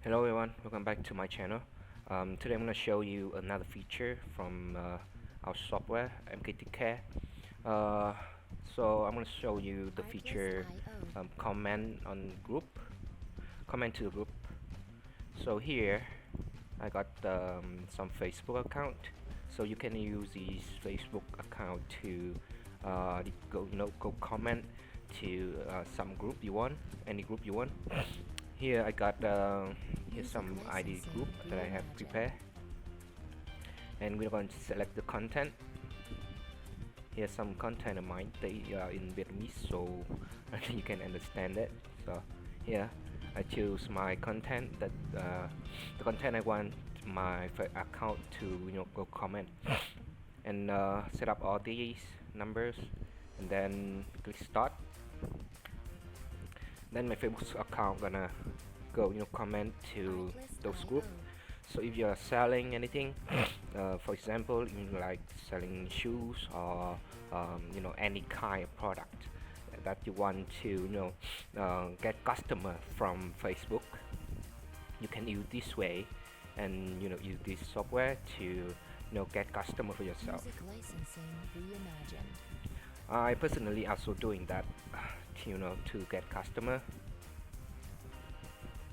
Hello everyone, welcome back to my channel. Today I'm going to show you another feature from our software MKTK. Uh, so I'm going to show you the feature comment on group, comment to group. So here I got some Facebook account. So you can use this Facebook account to go comment to some group you want, any group you want. Here I got here's some ID group that I have prepared, and we're going to select the content. Here's some content of mine. They are in Vietnamese, so you can understand it. So here I choose my content that the content I want my account to go comment, and set up all these numbers, and then click start. Then my Facebook account gonna go comment to those groups. So if you're selling anything, for example, like selling shoes or any kind of product that you want to get customer from Facebook, you can use this way, and use this software to get customer for yourself. I personally also doing that to get customer.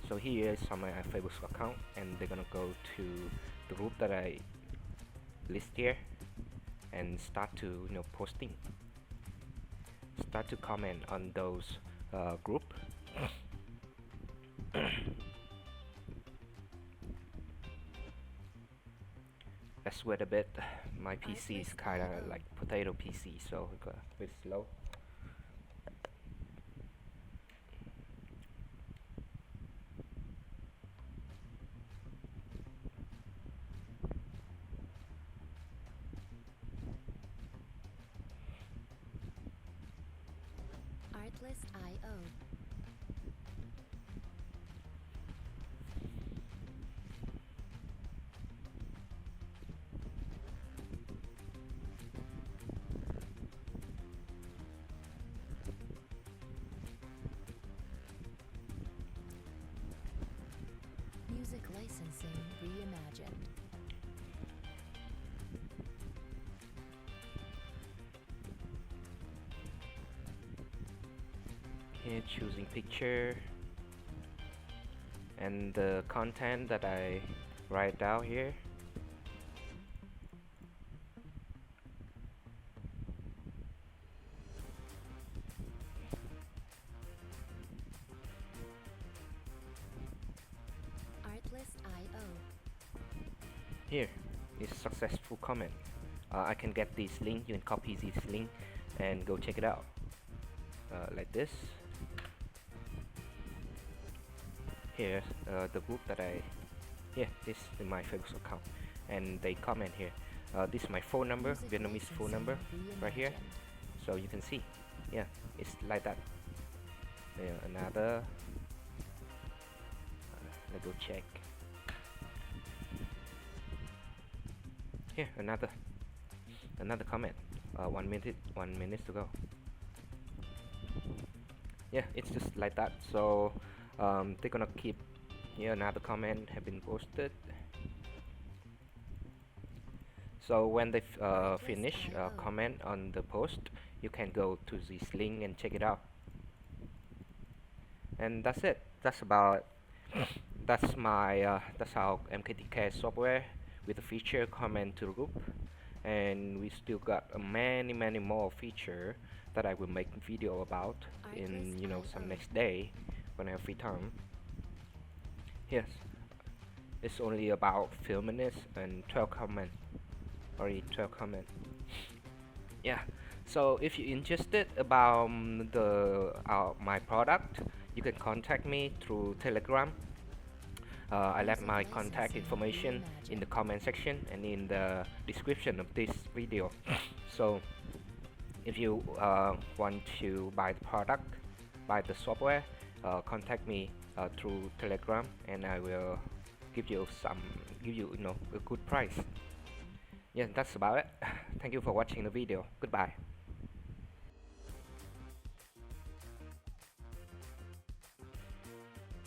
So here is my Facebook account, and they're gonna go to the group that I list here and start to posting, start to comment on those group. Let's wait a bit. My PC is kinda like potato PC, so it's a bit slow. Artlist.io. Music licensing reimagined. Here choosing picture, and the content that I write down here. Artlist.io. Here is successful comment. I can get this link. You can copy this link and go check it out, like this. Here the group that this is my Facebook account, and they comment here. This is my phone number, Vietnamese phone number right here, so you can see. Yeah, it's like that. Another let's go check. Here another comment. 1 minute to go. Yeah, it's just like that. So they're gonna keep here. Another comment have been posted. So when they finish comment on the post, you can go to this link and check it out. And that's it. That's about that's my that's our MKTK software with the feature comment to the group. And we still got many more feature that I will make video about in some next day when I have free time. Yes, it's only about few minutes and 12 comments. Already 12 comments. Yeah, so if you're interested about my product, you can contact me through Telegram. I left my contact information in the comment section and in the description of this video. So if you want to buy the product, buy the software, contact me through Telegram, and I will give you a good price. Yeah, that's about it. Thank you for watching the video. Goodbye.